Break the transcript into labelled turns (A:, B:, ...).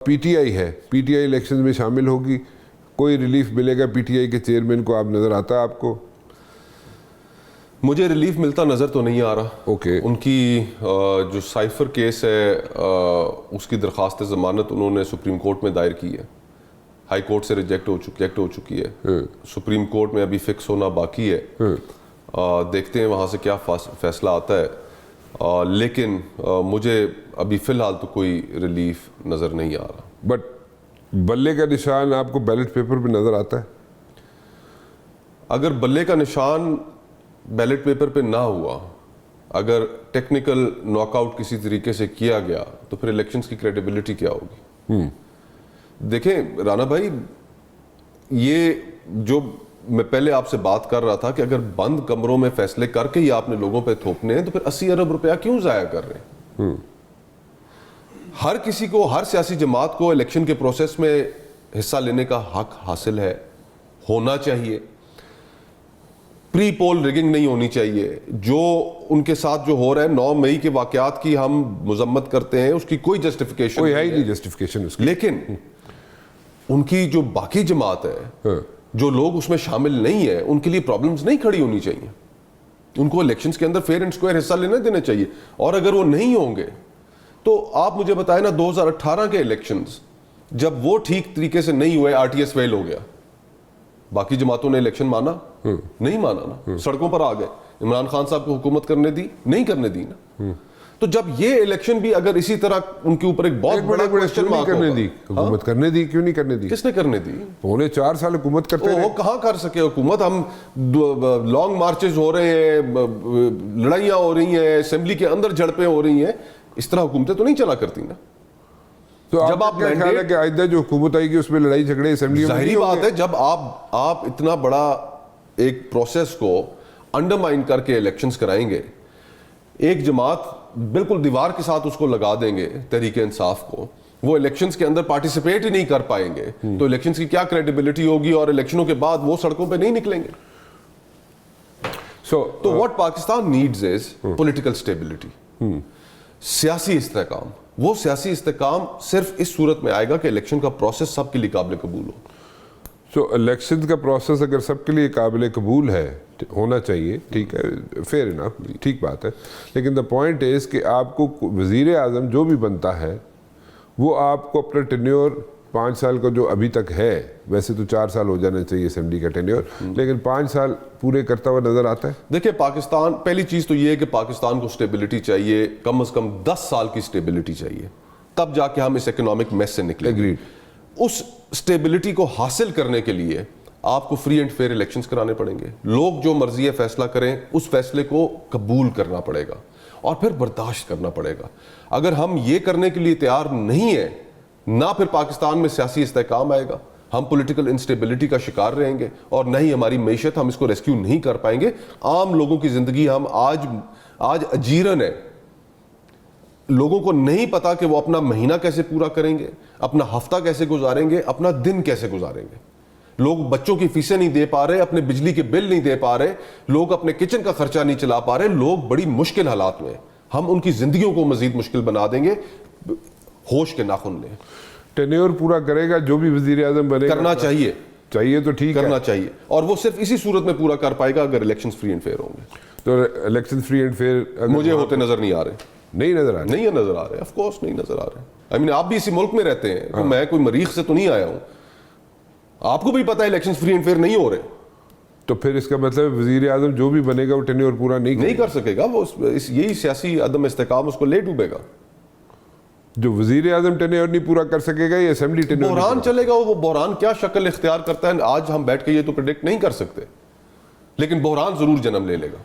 A: PTI है, PTI election में शामिल होगी, कोई रिलीफ मिलेगा पीटीआई के चेयरमैन को? आप नज़र आता है आपको?
B: मुझे रिलीफ मिलता नज़र तो नहीं आ रहा।
A: ओके।
B: उनकी जो साइफर केस है उसकी दरख्वास्त ज़मानत उन्होंने सुप्रीम कोर्ट में दायर की है, हाई कोर्ट से रिजेक्ट हो चुकी है। सुप्रीम कोर्ट में अभी फिक्स होना बाकी है। देखते हैं वहाँ से क्या फैसला आता है। लेकिन मुझे अभी फ़िलहाल तो कोई रिलीफ नज़र नहीं आ रहा।
A: बट बल्ले का निशान आपको बैलेट पेपर पे नज़र आता है?
B: अगर बल्ले का निशान बैलेट पेपर पे ना हुआ, अगर टेक्निकल नॉकआउट किसी तरीके से किया गया, तो फिर इलेक्शंस की क्रेडिबिलिटी क्या होगी? देखें राना भाई, ये जो मैं पहले आपसे बात कर रहा था कि अगर बंद कमरों में फैसले करके ही आपने लोगों पे थोपने हैं, तो फिर 80 अरब रुपया क्यों जाया कर रहे हैं? हर किसी को, हर सियासी जमात को इलेक्शन के प्रोसेस में हिस्सा लेने का हक हासिल है, होना चाहिए। प्री पोल रिगिंग नहीं होनी चाहिए। जो उनके साथ जो हो रहा है 9 मई के वाकयात की हम मजम्मत करते हैं, उसकी कोई जस्टिफिकेशन
A: कोई है ही नहीं जस्टिफिकेशन उसकी।
B: लेकिन उनकी जो बाकी जमात है, जो लोग उसमें शामिल नहीं है, उनके लिए प्रॉब्लम्स नहीं खड़ी होनी चाहिए। उनको इलेक्शंस के अंदर फेयर एंड स्क्वायर हिस्सा लेने देने चाहिए। और अगर वो नहीं होंगे तो आप मुझे बताएं ना, 2018 के इलेक्शंस जब वो ठीक तरीके से नहीं हुए, आरटीएस फेल हो गया, बाकी जमातों ने इलेक्शन माना? नहीं माना ना, सड़कों पर आ गए। इमरान खान साहब को हुकूमत करने दी? नहीं करने दी ना। तो जब ये इलेक्शन भी अगर इसी तरह उनके ऊपर एक बहुत बड़ा क्वेश्चन मार्क
A: करने दी, हुकूमत करने दी, क्यों नहीं करने दी?
B: किसने करने दी?
A: पौने 4 साल हुकूमत करते रहे।
B: वो कहाँ कर सके हुकूमत? हम लॉन्ग मार्चेस हो रहे हैं, लड़ाइयाँ हो रही हैं, असेंबली के अंदर झड़पें हो रही हैं। इस तरह हुकूमतें तो नहीं चला करती ना।
A: तो जब आप क्या ख्याल है कि आइंदा जो हुकूमत आएगी उसमें लड़ाई झगड़े असेंबली में?
B: जाहिर बात है, जब आप इतना बड़ा एक प्रोसेस को अंडरमाइन करके इलेक्शंस कराएंगे, एक जमात बिल्कुल दीवार के साथ उसको लगा देंगे तहरीके इंसाफ को, वो इलेक्शंस के अंदर पार्टिसिपेट ही नहीं कर पाएंगे, तो इलेक्शंस की क्या क्रेडिबिलिटी होगी? और इलेक्शनों के बाद वो सड़कों पे नहीं निकलेंगे। तो what Pakistan needs is political stability, सियासी इस्तेहकाम। वो सियासी इस्तेहकाम सिर्फ इस सूरत में आएगा कि इलेक्शन का प्रोसेस सबके लिए काबिल कबूल हो।
A: सो इलेक्शन का प्रोसेस अगर सबके लिए काबिल कबूल है, होना चाहिए, ठीक है, फेयर इनफ, ठीक बात है। लेकिन द पॉइंट इज़ कि आपको वज़ीर आज़म जो भी बनता है वो आपको अपना टेन्योर 5 साल का जो अभी तक है, वैसे तो 4 साल हो जाना चाहिए असेंबली का टेन्योर, लेकिन 5 साल पूरे करता हुआ नज़र आता है।
B: देखिए पाकिस्तान, पहली चीज़ तो ये है कि पाकिस्तान को स्टेबिलिटी चाहिए, कम से कम 10 साल की स्टेबिलिटी चाहिए, तब जाके हम इस इकोनॉमिक मेस से निकलेंगे।
A: एग्रीड।
B: उस स्टेबिलिटी को हासिल करने के लिए आपको फ्री एंड फेयर इलेक्शंस कराने पड़ेंगे। लोग जो मर्जी है फैसला करें, उस फैसले को कबूल करना पड़ेगा और फिर बर्दाश्त करना पड़ेगा। अगर हम ये करने के लिए तैयार नहीं है ना, फिर पाकिस्तान में सियासी इस्तेहकाम आएगा, हम पॉलिटिकल इंस्टेबिलिटी का शिकार रहेंगे और न ही हमारी मैशत, हम इसको रेस्क्यू नहीं कर पाएंगे। आम लोगों की जिंदगी, हम आज अजीरन है। लोगों को नहीं पता कि वो अपना महीना कैसे पूरा करेंगे, अपना हफ्ता कैसे गुजारेंगे, अपना दिन कैसे गुजारेंगे। लोग बच्चों की फीसें नहीं दे पा रहे, अपने बिजली के बिल नहीं दे पा रहे, लोग अपने किचन का खर्चा नहीं चला पा रहे, लोग बड़ी मुश्किल हालात में। हम उनकी जिंदगियों को मजीद मुश्किल बना देंगे। होश के नाखून लें।
A: टेन्योर पूरा करेगा जो भी वजीर आज़म बनेगा,
B: करना चाहिए
A: तो ठीक है,
B: करना चाहिए। और वो सिर्फ इसी सूरत में पूरा कर पाएगा अगर इलेक्शंस फ्री एंड फेयर होंगे।
A: तो इलेक्शन फ्री एंड फेयर
B: मुझे होते नजर नहीं आ रहे।
A: नहीं नजर आ रहे?
B: नहीं नजर आ रहे, ऑफ कोर्स नहीं नजर आ रहे। आई मीन आप भी इसी मुल्क में रहते हैं, तो मैं कोई मरीख से तो नहीं आया हूं। आपको भी पता है इलेक्शंस फ्री एंड फेयर नहीं हो रहे।
A: तो फिर इसका मतलब वजीर आज़म जो भी बनेगा वो टेन्योर पूरा नहीं
B: कर सकेगा। वो यही सियासी अदम इस्तेकाम उसको ले डूबेगा।
A: जो वजीर आज़म टेन्योर नहीं पूरा कर सकेगा, ये असेंबली टेन्योर
B: बहरान चलेगा। वो बहरान क्या शक्ल इख्तियार करता है आज हम बैठ के ये तो प्रेडिक्ट नहीं कर सकते, लेकिन बहरान जरूर जन्म ले लेगा।